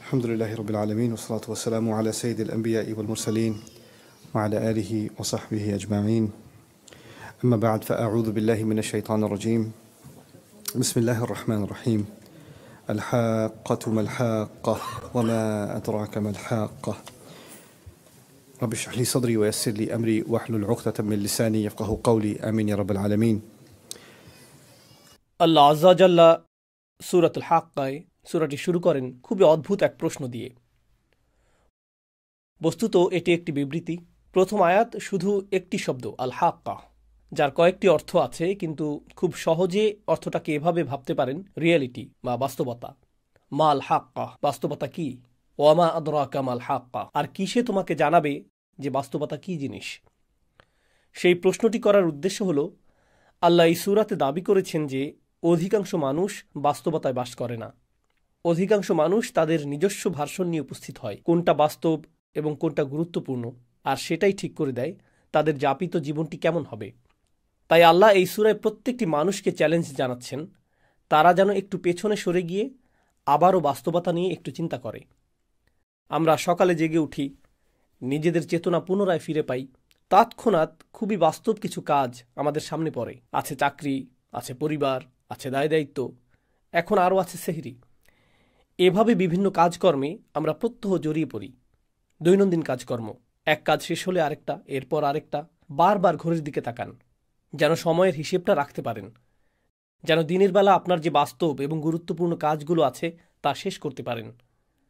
الحمد لله رب العالمين والصلاة والسلام على سيد الأنبياء والمرسلين وعلى آله وصحبه أجمعين. أما بعد فأعوذ بالله من الشيطان الرجيم. بسم الله الرحمن الرحيم. الحاقة ما الحاقة وما أدراك ما الحاقة. رب اشرح لي صدري ويسر لي أمري واحلل عقدة من لساني يفقه قولي. آمين يا رب العالمين. আল্লাহ আজ্জা জাল্লা সূরাতুল হাক্কায় সূরাটি শুরু করেন খুবই অদ্ভুত এক প্রশ্ন দিয়ে। বস্তুত এটি একটি বিবৃতি। প্রথম আয়াত শুধু একটি শব্দ আল হাক্কা, যার কয়েকটি অর্থ আছে, কিন্তু খুব সহজে অর্থটাকে এভাবে ভাবতে পারেন রিয়েলিটি বা বাস্তবতা। মাল হাক্কা, বাস্তবতা কি? ওয়ামা আদরাকা মাল হাক্কা, আর কিসে তোমাকে জানাবে যে বাস্তবতা কি জিনিস? সেই প্রশ্নটি করার উদ্দেশ্য হল, আল্লাহ এই সূরাতে দাবি করেছেন যে অধিকাংশ মানুষ বাস্তবতায় বাস করে না। অধিকাংশ মানুষ তাদের নিজস্ব ভার্সন নিয়ে উপস্থিত হয়, কোনটা বাস্তব এবং কোনটা গুরুত্বপূর্ণ, আর সেটাই ঠিক করে দেয় তাদের যাপিত জীবনটি কেমন হবে। তাই আল্লাহ এই সূরায় প্রত্যেকটি মানুষকে চ্যালেঞ্জ জানাচ্ছেন তারা যেন একটু পেছনে সরে গিয়ে আবারও বাস্তবতা নিয়ে একটু চিন্তা করে। আমরা সকালে জেগে উঠি, নিজেদের চেতনা পুনরায় ফিরে পাই, তৎক্ষণাৎ খুবই বাস্তব কিছু কাজ আমাদের সামনে পড়ে। আছে চাকরি, আছে পরিবার, আছে দায় দায়িত্ব, এখন আরও আছে সেহরি। এভাবে বিভিন্ন কাজকর্মে আমরা প্রত্যহ জড়িয়ে পড়ি। দৈনন্দিন কাজকর্ম, এক কাজ শেষ হলে আরেকটা, এরপর আরেকটা, বারবার ঘড়ির দিকে তাকান যেন সময়ের হিসেবটা রাখতে পারেন, যেন দিনের বেলা আপনার যে বাস্তব এবং গুরুত্বপূর্ণ কাজগুলো আছে তা শেষ করতে পারেন।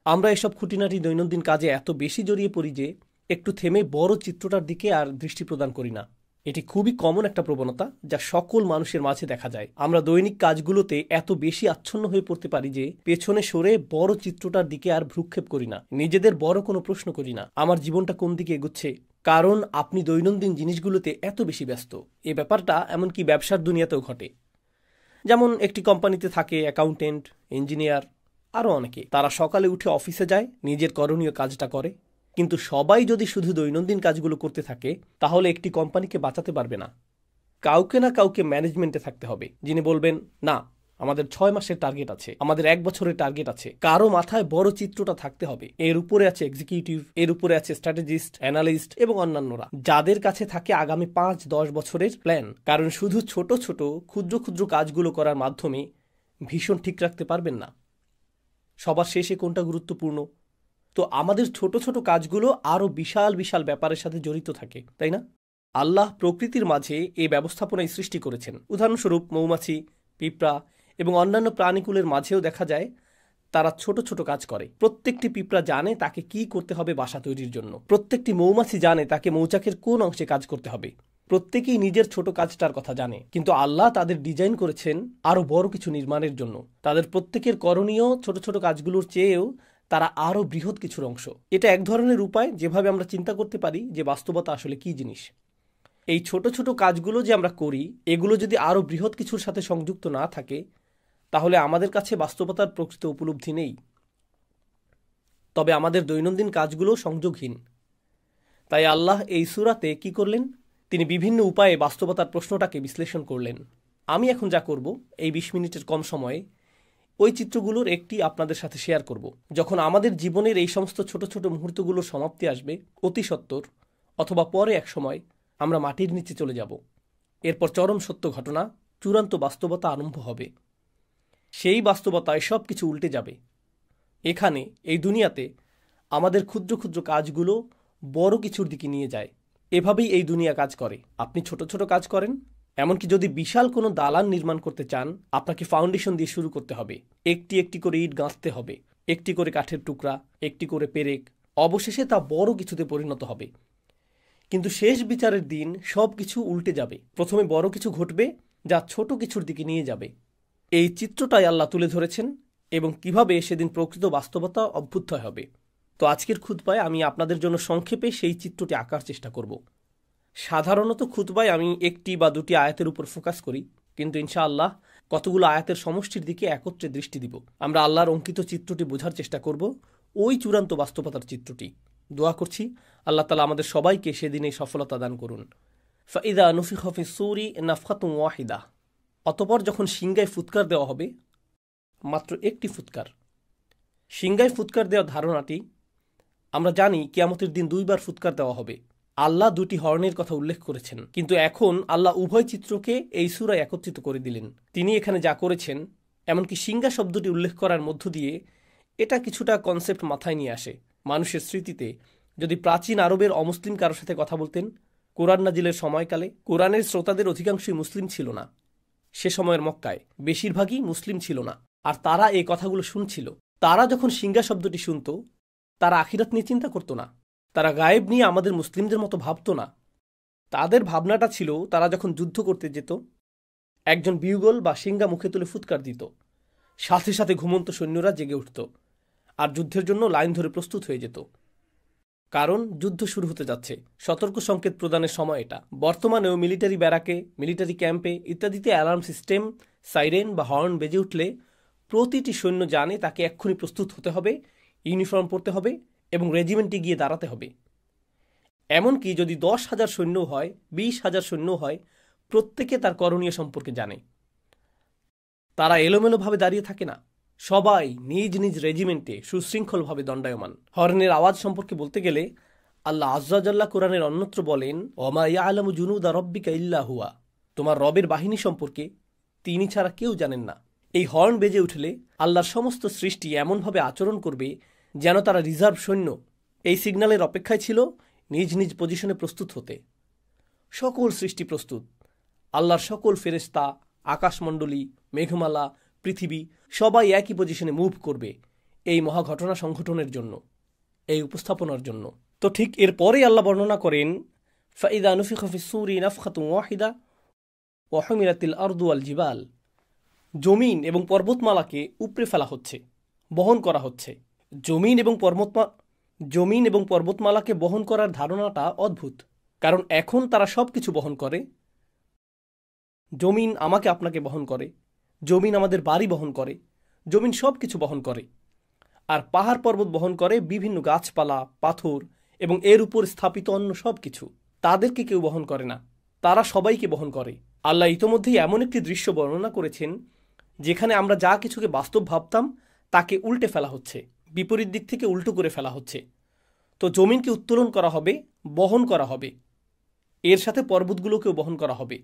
আমরা এসব খুঁটিনাটি দৈনন্দিন কাজে এত বেশি জড়িয়ে পড়ি যে একটু থেমে বড় চিত্রটার দিকে আর দৃষ্টি প্রদান করি না। এটি খুবই কমন একটা প্রবণতা যা সকল মানুষের মাঝে দেখা যায়। আমরা দৈনিক কাজগুলোতে এত বেশি আচ্ছন্ন হয়ে পড়তে পারি যে পেছনে সরে বড় চিত্রটার দিকে আর ভ্রুক্ষেপ করি না, নিজেদের বড় কোনো প্রশ্ন করি না আমার জীবনটা কোন দিকে এগুচ্ছে, কারণ আপনি দৈনন্দিন জিনিসগুলোতে এত বেশি ব্যস্ত। এই ব্যাপারটা এমনকি ব্যবসার দুনিয়াতেও ঘটে। যেমন একটি কোম্পানিতে থাকে অ্যাকাউন্টেন্ট, ইঞ্জিনিয়ার, আরও অনেকে। তারা সকালে উঠে অফিসে যায়, নিজের করণীয় কাজটা করে, কিন্তু সবাই যদি শুধু দৈনন্দিন কাজগুলো করতে থাকে তাহলে একটি কোম্পানিকে বাঁচাতে পারবে না। কাউকে না কাউকে ম্যানেজমেন্টে থাকতে হবে, যিনি বলবেন না আমাদের 6 মাসের টার্গেট আছে, আমাদের 1 বছরের টার্গেট আছে। কারো মাথায় বড় চিত্রটা থাকতে হবে। এর উপরে আছে এক্সিকিউটিভ, এর উপরে আছে স্ট্র্যাটেজিস্ট, অ্যানালিস্ট এবং অন্যান্যরা, যাদের কাছে থাকে আগামী 5-10 বছরের প্ল্যান। কারণ শুধু ছোট ছোট ক্ষুদ্র ক্ষুদ্র কাজগুলো করার মাধ্যমে ভীষণ ঠিক রাখতে পারবেন না সবার শেষে কোনটা গুরুত্বপূর্ণ। তো আমাদের ছোট ছোট কাজগুলো আরও বিশাল বিশাল ব্যাপারের সাথে জড়িত থাকে, তাই না? আল্লাহ প্রকৃতির মাঝে এই ব্যবস্থাপনায় সৃষ্টি করেছেন। উদাহরণস্বরূপ মৌমাছি, পিঁপড়া এবং অন্যান্য প্রাণীকুলের মাঝেও দেখা যায় তারা ছোট ছোট কাজ করে। প্রত্যেকটি পিঁপড়া জানে তাকে কি করতে হবে বাসা তৈরির জন্য। প্রত্যেকটি মৌমাছি জানে তাকে মৌচাকের কোন অংশে কাজ করতে হবে। প্রত্যেকেই নিজের ছোট কাজটার কথা জানে, কিন্তু আল্লাহ তাদের ডিজাইন করেছেন আরও বড় কিছু নির্মাণের জন্য। তাদের প্রত্যেকের করণীয় ছোট ছোট কাজগুলোর চেয়েও তারা আরও বৃহৎ কিছুর অংশ। এটা এক ধরনের উপায় যেভাবে আমরা চিন্তা করতে পারি যে বাস্তবতা আসলে কি জিনিস। এই ছোট ছোট কাজগুলো যে আমরা করি, এগুলো যদি আরও বৃহৎ কিছুর সাথে সংযুক্ত না থাকে তাহলে আমাদের কাছে বাস্তবতার প্রকৃত উপলব্ধি নেই। তবে আমাদের দৈনন্দিন কাজগুলো সংযোগহীন। তাই আল্লাহ এই সূরাতে কি করলেন? তিনি বিভিন্ন উপায়ে বাস্তবতার প্রশ্নটাকে বিশ্লেষণ করলেন। আমি এখন যা করব এই 20 মিনিটের কম সময়ে ওই চিত্রগুলোর একটি আপনাদের সাথে শেয়ার করব। যখন আমাদের জীবনের এই সমস্ত ছোট ছোট মুহূর্তগুলোর সমাপ্তি আসবে অতি সত্বর, অথবা পরে এক সময় আমরা মাটির নিচে চলে যাব, এরপর চরম সত্য ঘটনা, চূড়ান্ত বাস্তবতা আরম্ভ হবে। সেই বাস্তবতায় সব কিছু উল্টে যাবে। এখানে এই দুনিয়াতে আমাদের ক্ষুদ্র ক্ষুদ্র কাজগুলো বড় কিছুর দিকে নিয়ে যায়। এভাবেই এই দুনিয়া কাজ করে। আপনি ছোট ছোট কাজ করেন, এমনকি যদি বিশাল কোনো দালান নির্মাণ করতে চান আপনাকে ফাউন্ডেশন দিয়ে শুরু করতে হবে। একটি একটি করে ইট গাঁথতে হবে, একটি করে কাঠের টুকরা, একটি করে পেরেক, অবশেষে তা বড় কিছুতে পরিণত হবে। কিন্তু শেষ বিচারের দিন সব কিছু উল্টে যাবে। প্রথমে বড় কিছু ঘটবে যা ছোট কিছুর দিকে নিয়ে যাবে। এই চিত্রটাই আল্লাহ তুলে ধরেছেন এবং কিভাবে সেদিন প্রকৃত বাস্তবতা অভ্যুদয় হবে। তো আজকের খুতবায় আমি আপনাদের জন্য সংক্ষেপে সেই চিত্রটি আঁকার চেষ্টা করব। সাধারণত খুতবায় আমি একটি বা দুটি আয়াতের উপর ফোকাস করি, কিন্তু ইনশাআল্লাহ কতগুলো আয়াতের সমষ্টির দিকে একত্রে দৃষ্টি দিব। আমরা আল্লাহর অঙ্কিত চিত্রটি বোঝার চেষ্টা করব, ওই চূড়ান্ত বাস্তবতার চিত্রটি। দোয়া করছি আল্লাহ তাআলা আমাদের সবাইকে সেদিন এই সফলতা দান করুন। ফাইদা নুফিখা ফিস সূরি নাফখাতুন ওয়াহিদা, অতঃপর যখন সিংগায় ফুৎকার দেওয়া হবে, মাত্র একটি ফুৎকার, সিংগায় ফুৎকার দেওয়ার ধারণাটি, আমরা জানি কিয়ামতের দিন 2 বার ফুৎকার দেওয়া হবে। আল্লাহ 2টি হর্নের কথা উল্লেখ করেছেন, কিন্তু এখন আল্লাহ উভয় চিত্রকে এই সূরায় একত্রিত করে দিলেন। তিনি এখানে যা করেছেন, এমনকি সিংগা শব্দটি উল্লেখ করার মধ্য দিয়ে এটা কিছুটা কনসেপ্ট মাথায় নিয়ে আসে। মানুষের স্মৃতিতে যদি প্রাচীন আরবের অমুসলিম কারোর সাথে কথা বলতেন কোরআন নাজিলের সময়কালে, কোরআনের শ্রোতাদের অধিকাংশই মুসলিম ছিল না। সে সময়ের মক্কায় বেশিরভাগই মুসলিম ছিল না, আর তারা এই কথাগুলো শুনছিল। তারা যখন সিংগা শব্দটি শুনত, তারা আখিরাত নিয়ে চিন্তা করত না। তারা গায়েব নিয়ে আমাদের মুসলিমদের মতো ভাবত না। তাদের ভাবনাটা ছিল, তারা যখন যুদ্ধ করতে যেত, একজন বিউগল বা সিংগা মুখে তুলে ফুৎকার দিত, সাথে সাথে ঘুমন্ত সৈন্যরা জেগে উঠত আর যুদ্ধের জন্য লাইন ধরে প্রস্তুত হয়ে যেত। কারণ যুদ্ধ শুরু হতে যাচ্ছে, সতর্ক সংকেত প্রদানের সময় এটা। বর্তমানেও মিলিটারি ব্যারাকে, মিলিটারি ক্যাম্পে ইত্যাদিতে অ্যালার্ম সিস্টেম, সাইরেন বা হর্ন বেজে উঠলে প্রতিটি সৈন্য জানে তাকে এক্ষুনি প্রস্তুত হতে হবে, ইউনিফর্ম পরতে হবে এবং রেজিমেন্টে গিয়ে দাঁড়াতে হবে। এমনকি যদি 10,000 সৈন্য হয়, 20,000 সৈন্য হয়, প্রত্যেকে তার করণীয় সম্পর্কে জানে। তারা এলোমেলোভাবে দাঁড়িয়ে থাকে না, সবাই নিজ নিজ রেজিমেন্টে সুশৃঙ্খলভাবে দণ্ডায়মান। হর্নের আওয়াজ সম্পর্কে বলতে গেলে আল্লাহ আজ্জা জাল্লা কোরআনের অন্যত্র বলেন, ওমা ইয়ালামু জুনুদা রব্বিকা ইল্লা হুয়া, তোমার রবের বাহিনী সম্পর্কে তিনি ছাড়া কেউ জানেন না। এই হর্ন বেজে উঠলে আল্লাহর সমস্ত সৃষ্টি এমনভাবে আচরণ করবে যেন তারা রিজার্ভ সৈন্য। এই সিগন্যালের অপেক্ষায় ছিল নিজ নিজ পজিশনে প্রস্তুত হতে। সকল সৃষ্টি প্রস্তুত। আল্লাহর সকল ফেরেশতা, আকাশমণ্ডলী, মেঘমালা, পৃথিবী সবাই একই পজিশনে মুভ করবে এই মহাঘটনা সংঘটনের জন্য, এই উপস্থাপনার জন্য। তো ঠিক এরপরে আল্লাহ বর্ণনা করেন, ফাইদা নুফিখা ফিস-সূরি নাফখাতুন ওয়াহিদা ওয়া হুমিলাতিল আরদু ওয়াল জিবাল, জমিন এবং পর্বতমালাকে উপড়ে ফেলা হচ্ছে, বহন করা হচ্ছে। জমিন এবং পর্বতমালাকে বহন করার ধারণাটা অদ্ভুত, কারণ এখন তারা সবকিছু বহন করে। জমিন আমাকে আপনাকে বহন করে, জমিন আমাদের বাড়ি বহন করে, জমিন সবকিছু বহন করে। আর পাহাড় পর্বত বহন করে বিভিন্ন গাছপালা, পাথর এবং এর উপর স্থাপিত অন্য সবকিছু। তাদেরকে কেউ বহন করে না, তারা সবাইকে বহন করে। আল্লাহ ইতোমধ্যেই এমন একটি দৃশ্য বর্ণনা করেছেন যেখানে আমরা যা কিছুকে বাস্তব ভাবতাম তাকে উল্টে ফেলা হচ্ছে, বিপরীত দিক থেকে উল্টো করে ফেলা হচ্ছে। তো জমিনকে উত্তোলন করা হবে, বহন করা হবে, এর সাথে পর্বতগুলোকেও বহন করা হবে।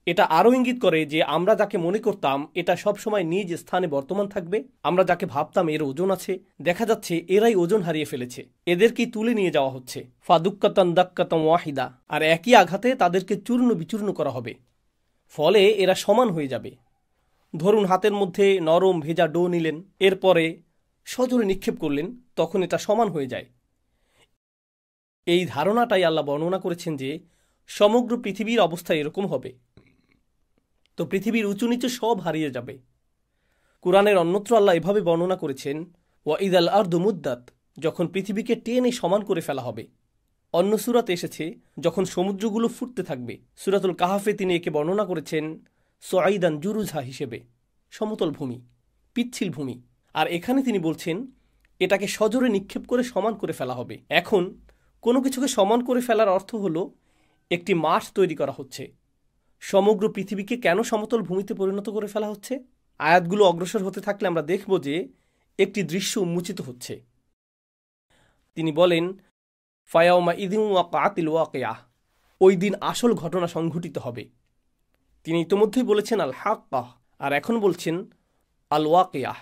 এটা আরও ইঙ্গিত করে যে আমরা যাকে মনে করতাম এটা সবসময় নিজ স্থানে বর্তমান থাকবে, আমরা যাকে ভাবতাম এর ওজন আছে, দেখা যাচ্ছে এরাই ওজন হারিয়ে ফেলেছে, এদেরকেই তুলে নিয়ে যাওয়া হচ্ছে। ফাদুক্কাতান দাক্কাতাম ওয়াহিদা, আর একই আঘাতে তাদেরকে চূর্ণ বিচূর্ণ করা হবে। ফলে এরা সমান হয়ে যাবে। ধরুন হাতের মধ্যে নরম ভেজা ডো নিলেন, এরপরে সজোরে নিক্ষেপ করলেন, তখন এটা সমান হয়ে যায়। এই ধারণাটাই আল্লাহ বর্ণনা করেছেন যে সমগ্র পৃথিবীর অবস্থা এরকম হবে। তো পৃথিবীর উঁচু নিচু সব হারিয়ে যাবে। কুরআনের অন্যত্র আল্লাহ এভাবে বর্ণনা করেছেন, ওয়াইদাল আরদু মুদ্দাত, যখন পৃথিবীকে টেনে সমান করে ফেলা হবে। অন্য সূরাতে এসেছে যখন সমুদ্রগুলো ফুটতে থাকবে। সূরাতুল কাহাফে তিনি একে বর্ণনা করেছেন সুআইদান জুরুজা হিসেবে, সমতল ভূমি, পিচ্ছিল ভূমি। আর এখানে তিনি বলছেন এটাকে সজোরে নিক্ষেপ করে সমান করে ফেলা হবে। এখন কোনো কিছুকে সমান করে ফেলার অর্থ হলো একটি মাঠ তৈরি করা হচ্ছে। সমগ্র পৃথিবীকে কেন সমতল ভূমিতে পরিণত করে ফেলা হচ্ছে? আয়াতগুলো অগ্রসর হতে থাকলে আমরা দেখব যে একটি দৃশ্য উন্মোচিত হচ্ছে। তিনি বলেন, ফায়াউমা ইদিন ওয়াকাতিল ওয়াকিয়াহ, ওই দিন আসল ঘটনা সংঘটিত হবে। তিনি ইতোমধ্যেই বলেছেন আল হাক্কাহ, আর এখন বলছেন আল ওয়াকিয়াহ।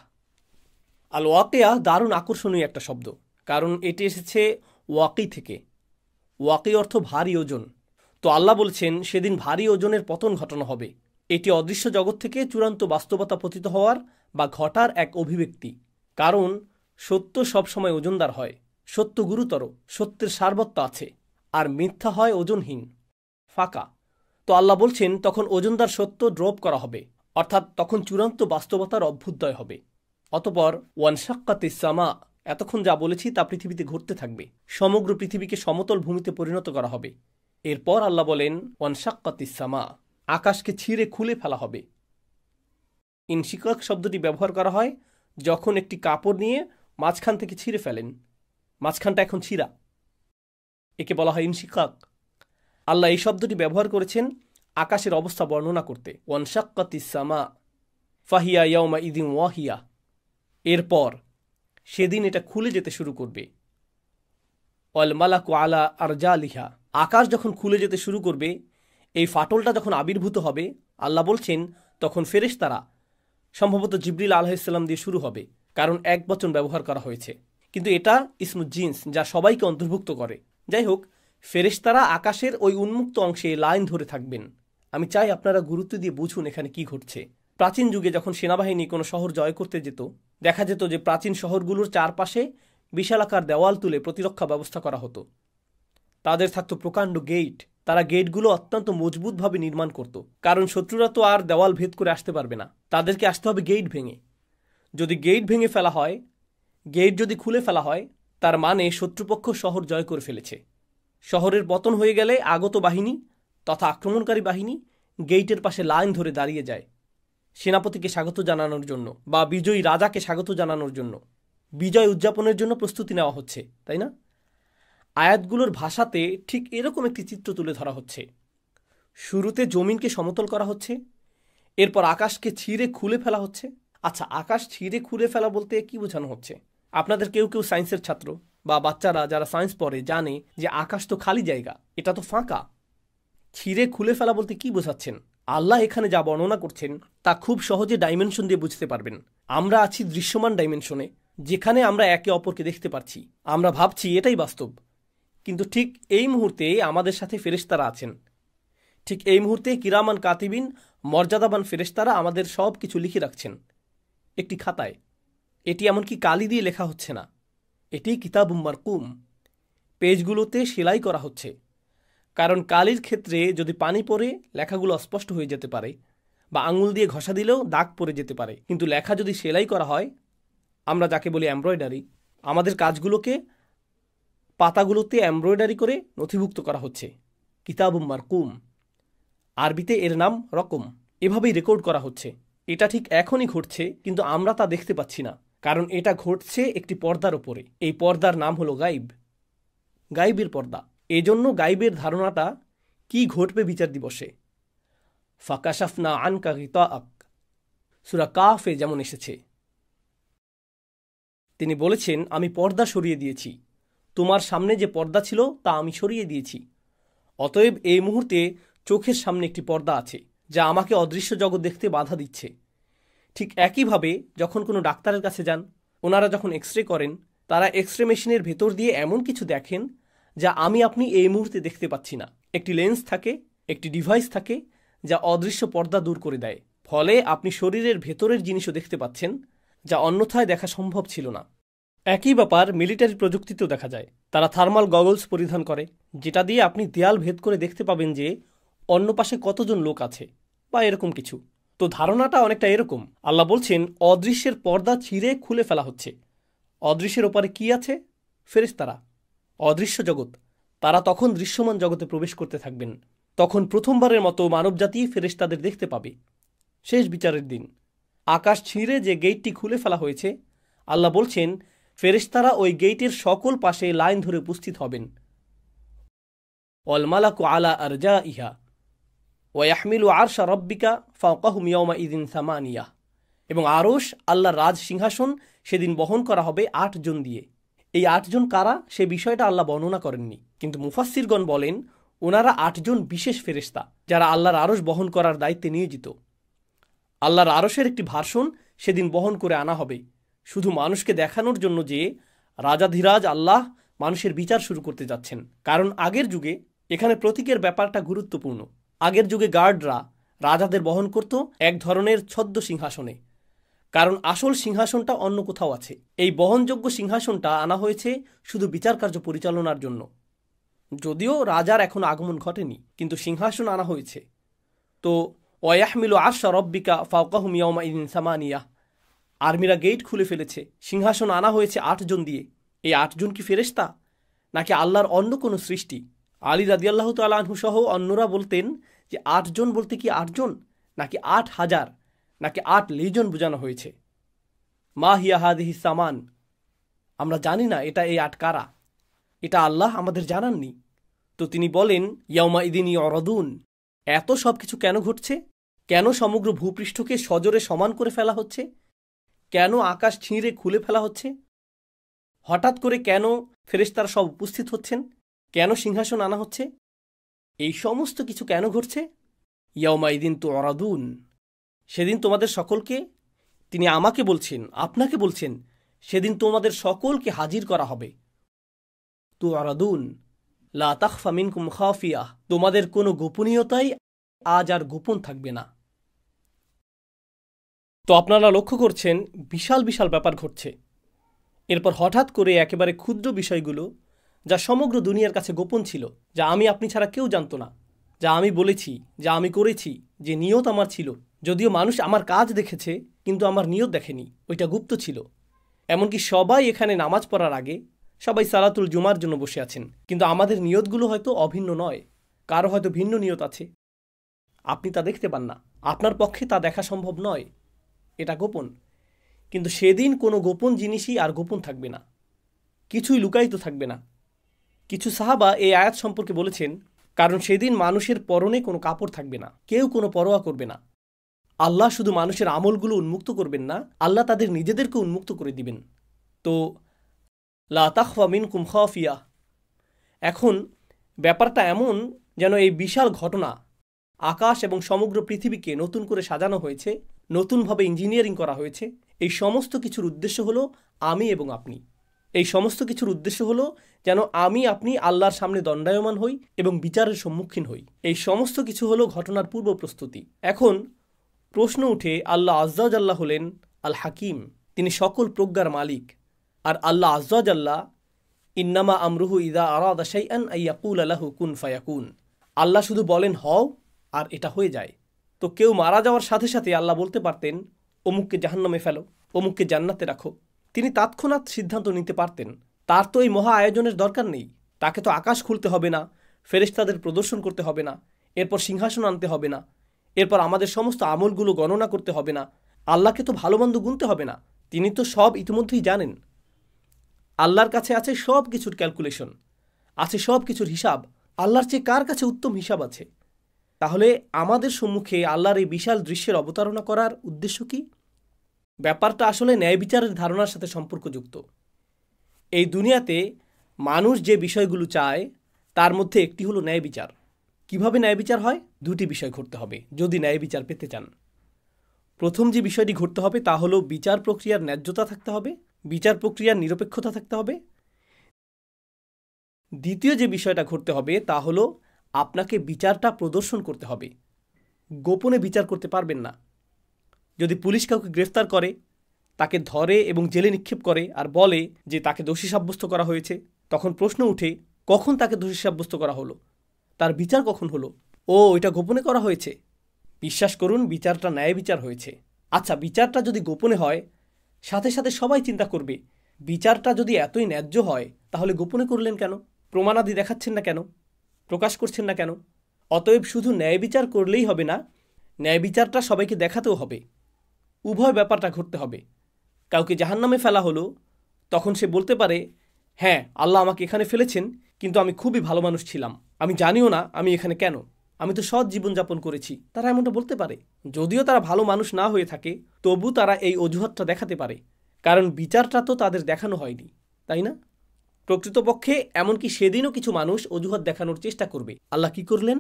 আল ওয়াকিয়াহ দারুণ আকর্ষণীয় একটা শব্দ, কারণ এটি এসেছে ওয়াকি থেকে। ওয়াকি অর্থ ভারী ওজন। তো আল্লাহ বলছেন সেদিন ভারী ওজনের পতন ঘটনা হবে। এটি অদৃশ্য জগৎ থেকে চূড়ান্ত বাস্তবতা পতিত হওয়ার বা ঘটার এক অভিব্যক্তি। কারণ সত্য সবসময় ওজনদার হয়, সত্য গুরুতর, সত্যের সারবত্য আছে, আর মিথ্যা হয় ওজনহীন, ফাঁকা। তো আল্লাহ বলছেন তখন ওজনদার সত্য ড্রপ করা হবে, অর্থাৎ তখন চূড়ান্ত বাস্তবতার অভ্যুদয় হবে। অতপর ওয়ানশাক্কাতিস সামা, এতক্ষণ যা বলেছি তা পৃথিবীতে ঘটতে থাকবে। সমগ্র পৃথিবীকে সমতল ভূমিতে পরিণত করা হবে। এরপর আল্লাহ বলেন ওয়ানশাক্কাতিস সামা, আকাশকে ছিঁড়ে খুলে ফেলা হবে। ইনশিকাক শব্দটি ব্যবহার করা হয় যখন একটি কাপড় নিয়ে মাঝখান থেকে ছিঁড়ে ফেলেন, মাঝখানটা এখন ছিঁড়া, একে বলা হয় ইনশিকাক। আল্লাহ এই শব্দটি ব্যবহার করেছেন আকাশের অবস্থা বর্ণনা করতে। ওয়ানশাক্কাতিস সামা ফাহিয়া ইয়াউমা ইদিন ওয়াহিয়া। এরপর সেদিন এটা খুলে যেতে শুরু করবে। অল মালাকু আলা আরজালিহা, আকাশ যখন খুলে যেতে শুরু করবে, এই ফাটলটা যখন আবির্ভূত হবে, আল্লাহ বলছেন তখন ফেরেশতারা, সম্ভবত জিবরিল আলাইহিসসালাম দিয়ে শুরু হবে, কারণ এক বচন ব্যবহার করা হয়েছে, কিন্তু এটা ইসমু জিন্স, যা সবাইকে অন্তর্ভুক্ত করে। যাই হোক, ফেরেশতারা আকাশের ওই উন্মুক্ত অংশে লাইন ধরে থাকবেন। আমি চাই আপনারা গুরুত্ব দিয়ে বুঝুন এখানে কি ঘটছে। প্রাচীন যুগে যখন সেনাবাহিনী কোনো শহর জয় করতে যেত, দেখা যেত যে প্রাচীন শহরগুলোর চারপাশে বিশালাকার দেওয়াল তুলে প্রতিরক্ষা ব্যবস্থা করা হতো। তাদের থাকতো প্রকাণ্ড গেট। তারা গেটগুলো অত্যন্ত মজবুতভাবে নির্মাণ করত, কারণ শত্রুরা তো আর দেওয়াল ভেদ করে আসতে পারবে না, তাদেরকে আসতে হবে গেট ভেঙে। যদি গেট ভেঙে ফেলা হয়, গেট যদি খুলে ফেলা হয়, তার মানে শত্রুপক্ষ শহর জয় করে ফেলেছে। শহরের পতন হয়ে গেলে আগত বাহিনী তথা আক্রমণকারী বাহিনী গেইটের পাশে লাইন ধরে দাঁড়িয়ে যায়, সেনাপতিকে স্বাগত জানানোর জন্য বা বিজয়ী রাজাকে স্বাগত জানানোর জন্য, বিজয় উদযাপনের জন্য প্রস্তুতি নেওয়া হচ্ছে, তাই না? আয়াতগুলোর ভাষাতে ঠিক এরকম একটি চিত্র তুলে ধরা হচ্ছে। শুরুতে জমিনকে সমতল করা হচ্ছে, এরপর আকাশকে ছিঁড়ে খুলে ফেলা হচ্ছে। আচ্ছা, আকাশ ছিঁড়ে খুলে ফেলা বলতে কি বোঝানো হচ্ছে? আপনাদের কেউ কেউ সায়েন্সের ছাত্র বা বাচ্চারা যারা সায়েন্স পড়ে জানে যে আকাশ তো খালি জায়গা, এটা তো ফাঁকা। ছিঁড়ে খুলে ফেলা বলতে কি বোঝাচ্ছেন? আল্লাহ এখানে যা বর্ণনা করছেন তা খুব সহজে ডাইমেনশন দিয়ে বুঝতে পারবেন। আমরা আছি দৃশ্যমান ডাইমেনশনে, যেখানে আমরা একে অপরকে দেখতে পাচ্ছি, আমরা ভাবছি এটাই বাস্তব। কিন্তু ঠিক এই মুহূর্তে আমাদের সাথে ফেরেশতারা আছেন। ঠিক এই মুহূর্তে কিরামান কাতিবিন, মর্যাদাবান ফেরেশতারা আমাদের সব কিছু লিখে রাখছেন একটি খাতায়। এটি এমনকি কালি দিয়ে লেখা হচ্ছে না, এটি কিতাবুম মারকুম, পেজগুলোতে সেলাই করা হচ্ছে। কারণ কালির ক্ষেত্রে যদি পানি পড়ে লেখাগুলো অস্পষ্ট হয়ে যেতে পারে, বা আঙুল দিয়ে ঘষা দিলেও দাগ পড়ে যেতে পারে। কিন্তু লেখা যদি সেলাই করা হয়, আমরা যাকে বলি এমব্রয়ডারি, আমাদের কাজগুলোকে পাতাগুলোতে এমব্রয়ডারি করে নথিভুক্ত করা হচ্ছে, কিতাবুম মারকুম। আরবিতে এর নাম রকম। এভাবেই রেকর্ড করা হচ্ছে। এটা ঠিক এখনই ঘটছে, কিন্তু আমরা তা দেখতে পাচ্ছি না, কারণ এটা ঘটছে একটি পর্দার ওপরে। এই পর্দার নাম হলো গাইব, গাইবের পর্দা। এজন্য গাইবের ধারণাটা কি ঘটবে বিচার দিবসে। ফাকাশাফনা আনকা গিতাআক, সূরা কাফে যেমন এসেছে। তিনি বলেছেন, আমি পর্দা সরিয়ে দিয়েছি, তোমার সামনে যে পর্দা ছিল তা আমি সরিয়ে দিয়েছি। অতএব এই মুহূর্তে চোখের সামনে একটি পর্দা আছে, যা আমাকে অদৃশ্য জগৎ দেখতে বাধা দিচ্ছে। ঠিক একইভাবে যখন কোনো ডাক্তারের কাছে যান, ওনারা যখন এক্সরে করেন, তারা এক্সরে মেশিনের ভেতর দিয়ে এমন কিছু দেখেন যা আমি আপনি এই মুহূর্তে দেখতে পাচ্ছি না। একটি লেন্স থাকে, একটি ডিভাইস থাকে, যা অদৃশ্য পর্দা দূর করে দেয়। ফলে আপনি শরীরের ভেতরের জিনিসও দেখতে পাচ্ছেন, যা অন্যথায় দেখা সম্ভব ছিল না। একই ব্যাপার মিলিটারি প্রযুক্তিতেও দেখা যায়। তারা থার্মাল গগলস পরিধান করে, যেটা দিয়ে আপনি দেয়াল ভেদ করে দেখতে পাবেন যে অন্য পাশে কতজন লোক আছে বা এরকম কিছু। তো ধারণাটা অনেকটা এরকম। আল্লাহ বলছেন অদৃশ্যের পর্দা ছিঁড়ে খুলে ফেলা হচ্ছে। অদৃশ্যের ওপারে কি আছে? ফেরেশতারা, অদৃশ্য জগৎ। তারা তখন দৃশ্যমান জগতে প্রবেশ করতে থাকবেন। তখন প্রথমবারের মতো মানবজাতি ফেরেশতাদের দেখতে পাবে। শেষ বিচারের দিন আকাশ ছিঁড়ে যে গেটটি খুলে ফেলা হয়েছে, আল্লাহ বলছেন ফেরেশতারা ওই গেটের সকল পাশে লাইন ধরে উপস্থিত হবেন। ওয়াল মালাকু আলা আরজাইহা ওয়া ইয়াহমিলু আরশা রাব্বিকা ফাওকাহুম ইয়াওমাইযিন সামানিয়া। এবং আরশ, আল্লাহর রাজ সিংহাসন, সেদিন বহন করা হবে 8 জন দিয়ে। এই 8 জন কারা সে বিষয়টা আল্লাহ বর্ণনা করেননি, কিন্তু মুফাসসিরগণ বলেন ওনারা 8 জন বিশেষ ফেরেশতা, যারা আল্লাহর আরশ বহন করার দায়িত্বে নিয়োজিত। আল্লাহর আরশের একটি ভার্সন সেদিন বহন করে আনা হবে, শুধু মানুষকে দেখানোর জন্য যে রাজাধিরাজ আল্লাহ মানুষের বিচার শুরু করতে যাচ্ছেন। কারণ আগের যুগে এখানে প্রতীকের ব্যাপারটা গুরুত্বপূর্ণ। আগের যুগে গার্ডরা রাজাদের বহন করত এক ধরনের ছদ্ম সিংহাসনে, কারণ আসল সিংহাসনটা অন্য কোথাও আছে। এই বহনযোগ্য সিংহাসনটা আনা হয়েছে শুধু বিচার কার্য পরিচালনার জন্য। যদিও রাজার এখন আগমন ঘটেনি, কিন্তু সিংহাসন আনা হয়েছে। তো ওয়াহমিলু আরশা রব্বিকা ফাওকাহুম ইয়াওমাইযিন সামানিয়া, আর্মিরা গেট খুলে ফেলেছে, সিংহাসন আনা হয়েছে 8 জন দিয়ে। এই 8 জন কি ফেরেশতা নাকি আল্লাহর অন্য কোনো সৃষ্টি? আলী রাদিয়াল্লাহু তাআলা আনহু সহ অন্যরা বলতেন যে 8 জন বলতে কি 8 জন, নাকি 8,000, নাকি 8 লেজন বোঝানো হয়েছে। মা হিয়া হাদিহি সামান, আমরা জানি না এটা এই 8 কারা, এটা আল্লাহ আমাদের জানাননি। তো তিনি বলেন ইয়াউমাইযিন ইউরাদুন, এত সব কিছু কেন ঘটছে? কেন সমগ্র ভূপৃষ্ঠকে সজোরে সমান করে ফেলা হচ্ছে? কেন আকাশ ছিঁড়ে খুলে ফেলা হচ্ছে? হঠাৎ করে কেন ফেরেশতারা সব উপস্থিত হচ্ছেন, কেন সিংহাসন আনা হচ্ছে, এই সমস্ত কিছু কেন ঘটছে? ইয়াউমাইদিন তুআরাদুন, সেদিন তোমাদের সকলকে, তিনি আমাকে বলছেন, আপনাকে বলছেন, সেদিন তোমাদের সকলকে হাজির করা হবে। তুআরাদুন লা তাখফা মিনকুম খাফিয়া, তোমাদের কোনো গোপনীয়তাই আজ আর গোপন থাকবে না। তো আপনারা লক্ষ্য করছেন বিশাল বিশাল ব্যাপার ঘটছে। এরপর হঠাৎ করে একেবারে ক্ষুদ্র বিষয়গুলো, যা সমগ্র দুনিয়ার কাছে গোপন ছিল, যা আমি আপনি ছাড়া কেউ জানত না, যা আমি বলেছি, যা আমি করেছি, যে নিয়ত আমার ছিল, যদিও মানুষ আমার কাজ দেখেছে কিন্তু আমার নিয়ত দেখেনি, ওইটা গুপ্ত ছিল। এমনকি সবাই এখানে নামাজ পড়ার আগে সবাই সালাতুল জুমার জন্য বসে আছেন, কিন্তু আমাদের নিয়তগুলো হয়তো অভিন্ন নয়, কারো হয়তো ভিন্ন নিয়ত আছে। আপনি তা দেখতে পান না, আপনার পক্ষে তা দেখা সম্ভব নয়, এটা গোপন। কিন্তু সেদিন কোনো গোপন জিনিসই আর গোপন থাকবে না, কিছুই লুকায়িত থাকবে না। কিছু সাহাবা এই আয়াত সম্পর্কে বলেছেন, কারণ সেদিন মানুষের পরনে কোনো কাপড় থাকবে না, কেউ কোনো পরোয়া করবে না। আল্লাহ শুধু মানুষের আমলগুলো উন্মুক্ত করবেন না, আল্লাহ তাদের নিজেদেরকে উন্মুক্ত করে দিবেন। তো লা তাখফা মিনকুম খাফিয়া, এখন ব্যাপারটা এমন যেন এই বিশাল ঘটনা, আকাশ এবং সমগ্র পৃথিবীকে নতুন করে সাজানো হয়েছে, নতুনভাবে ইঞ্জিনিয়ারিং করা হয়েছে। এই সমস্ত কিছুর উদ্দেশ্য হলো আমি এবং আপনি। এই সমস্ত কিছুর উদ্দেশ্য হলো যেন আমি আপনি আল্লাহর সামনে দণ্ডায়মান হই এবং বিচারের সম্মুখীন হই। এই সমস্ত কিছু হলো ঘটনার পূর্ব প্রস্তুতি। এখন প্রশ্ন উঠে, আল্লাহ আজ্জাওয়াজাল্লাহ হলেন আল হাকিম, তিনি সকল প্রজ্ঞার মালিক। আর আল্লাহ আজ্জাওয়াজাল্লাহ ইন্নামা আমরুহু ইদা আরাদা শাইআন আইয়াকুলা লাহু কুন ফায়াকুন, আল্লাহ শুধু বলেন হও আর এটা হয়ে যায়। তো কেউ মারা যাওয়ার সাথে সাথে আল্লাহ বলতে পারতেন অমুককে জাহান্নামে ফেলো, অমুককে জান্নাতে রাখো। তিনি তৎক্ষণাৎ সিদ্ধান্ত নিতে পারতেন। তার তো এই মহা আয়োজনের দরকার নেই। তাকে তো আকাশ খুলতে হবে না, ফেরেশতাদের প্রদর্শন করতে হবে না, এরপর সিংহাসন আনতে হবে না, এরপর আমাদের সমস্ত আমলগুলো গণনা করতে হবে না, আল্লাহকে তো ভালো মন্দ গুনতে হবে না। তিনি তো সব ইতিমধ্যেই জানেন। আল্লাহর কাছে আছে সব কিছুর ক্যালকুলেশন, আছে সব কিছুর হিসাব। আল্লাহর চেয়ে কার কাছে উত্তম হিসাব আছে? তাহলে আমাদের সম্মুখে আল্লাহর এই বিশাল দৃশ্যের অবতারণা করার উদ্দেশ্য কি? ব্যাপারটা আসলে ন্যায় বিচারের ধারণার সাথে সম্পর্কযুক্ত। এই দুনিয়াতে মানুষ যে বিষয়গুলো চায় তার মধ্যে একটি হলো ন্যায় বিচার। কিভাবে ন্যায় বিচার হয়? দুটি বিষয় ঘটতে হবে যদি ন্যায় বিচার পেতে চান। প্রথম যে বিষয়টি ঘটতে হবে তা হলো বিচার প্রক্রিয়ার ন্যায্যতা থাকতে হবে, বিচার প্রক্রিয়ার নিরপেক্ষতা থাকতে হবে। দ্বিতীয় যে বিষয়টা ঘটতে হবে তা হলো আপনাকে বিচারটা প্রদর্শন করতে হবে। গোপনে বিচার করতে পারবেন না। যদি পুলিশ কাউকে গ্রেফতার করে, তাকে ধরে এবং জেলে নিক্ষেপ করে আর বলে যে তাকে দোষী সাব্যস্ত করা হয়েছে, তখন প্রশ্ন উঠে কখন তাকে দোষী সাব্যস্ত করা হলো, তার বিচার কখন হলো? ও, এটা গোপনে করা হয়েছে। বিশ্বাস করুন, বিচারটা ন্যায় বিচার হয়েছে। আচ্ছা, বিচারটা যদি গোপনে হয়, সাথে সাথে সবাই চিন্তা করবে বিচারটা যদি এতই ন্যায্য হয় তাহলে গোপনে করলেন কেন? প্রমাণাদি দেখাচ্ছেন না কেন? প্রকাশ করছেন না কেন? অতএব শুধু ন্যায় বিচার করলেই হবে না, ন্যায় বিচারটা সবাইকে দেখাতেও হবে। উভয় ব্যাপারটা ঘটতে হবে। কাউকে জাহান্নামে ফেলা হলো, তখন সে বলতে পারে, হ্যাঁ, আল্লাহ আমাকে এখানে ফেলেছেন, কিন্তু আমি খুবই ভালো মানুষ ছিলাম, আমি জানিও না আমি এখানে কেন, আমি তো সৎ জীবনযাপন করেছি। তারা এমনটা বলতে পারে। যদিও তারা ভালো মানুষ না হয়ে থাকে, তবু তারা এই অজুহাতটা দেখাতে পারে, কারণ বিচারটা তো তাদের দেখানো হয়নি, তাই না? প্রকৃতপক্ষে এমনকি সেদিনও কিছু মানুষ অজুহাত দেখানোর চেষ্টা করবে। আল্লাহ কি করলেন?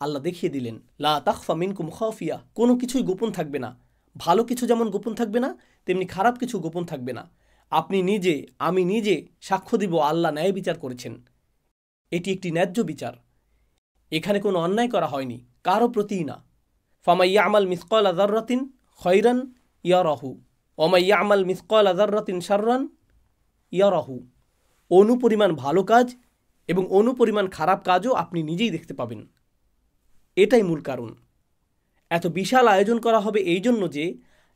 আল্লাহ দেখিয়ে দিলেন, লা তাখফা মিনকুম খাফিয়া, কোনো কিছুই গোপন থাকবে না। ভালো কিছু যেমন গোপন থাকবে না, তেমনি খারাপ কিছু গোপন থাকবে না। আপনি নিজে, আমি নিজে সাক্ষ্য দিব আল্লাহ ন্যায় বিচার করেছেন। এটি একটি ন্যায্য বিচার। এখানে কোনো অন্যায় করা হয়নি, কারো প্রতিই না। ফামান ইয়ামাল মিসকালা যাররাতিন খায়রান ইয়ারাহু ওয়া ইয়ামাল মিসকালা যাররাতিন শাররান ইয়ারাহু। অনুপরিমাণ ভালো কাজ এবং অনুপরিমাণ খারাপ কাজও আপনি নিজেই দেখতে পাবেন। এটাই মূল কারণ। এত বিশাল আয়োজন করা হবে এই জন্য যে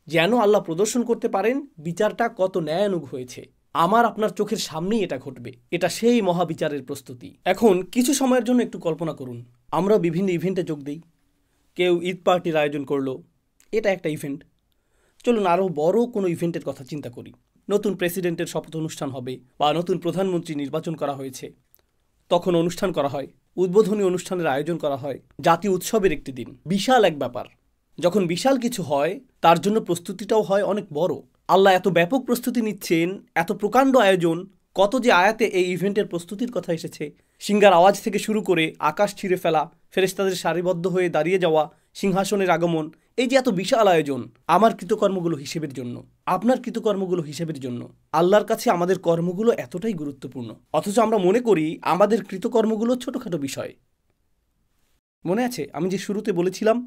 যেন আল্লাহ প্রদর্শন করতে পারেন বিচারটা কত ন্যায়ানুগ হয়েছে। আমার আপনার চোখের সামনেই এটা ঘটবে। এটা সেই মহাবিচারের প্রস্তুতি। এখন কিছু সময়ের জন্য একটু কল্পনা করুন, আমরা বিভিন্ন ইভেন্টে যোগ দিই। কেউ ঈদ পার্টির আয়োজন করলো, এটা একটা ইভেন্ট। চলুন আরও বড় কোনো ইভেন্টের কথা চিন্তা করি। নতুন প্রেসিডেন্টের শপথ অনুষ্ঠান হবে বা নতুন প্রধানমন্ত্রী নির্বাচন করা হয়েছে, তখন অনুষ্ঠান করা হয়, উদ্বোধনী অনুষ্ঠানের আয়োজন করা হয়, জাতীয় উৎসবের একটি দিন। বিশাল এক ব্যাপার। যখন বিশাল কিছু হয় তার জন্য প্রস্তুতিটাও হয় অনেক বড়। আল্লাহ এত ব্যাপক প্রস্তুতি নিচ্ছেন, এত প্রকাণ্ড আয়োজন, কত যে আয়াতে এই ইভেন্টের প্রস্তুতির কথা এসেছে। সিংহার আওয়াজ থেকে শুরু করে আকাশ ছিঁড়ে ফেলা, ফেরেশতাদের সারিবদ্ধ হয়ে দাঁড়িয়ে যাওয়া, সিংহাসনের আগমন, এই যে এত বিশাল আয়োজন আমার কৃতকর্মগুলো হিসেবের জন্য, আপনার কৃতকর্মগুলো হিসেবের জন্য। আল্লাহর কাছে আমাদের কর্মগুলো এতটাই গুরুত্বপূর্ণ, অথচ আমরা মনে করি আমাদের কৃতকর্মগুলো ছোটোখাটো বিষয়। মনে আছে আমি যে শুরুতে বলেছিলাম,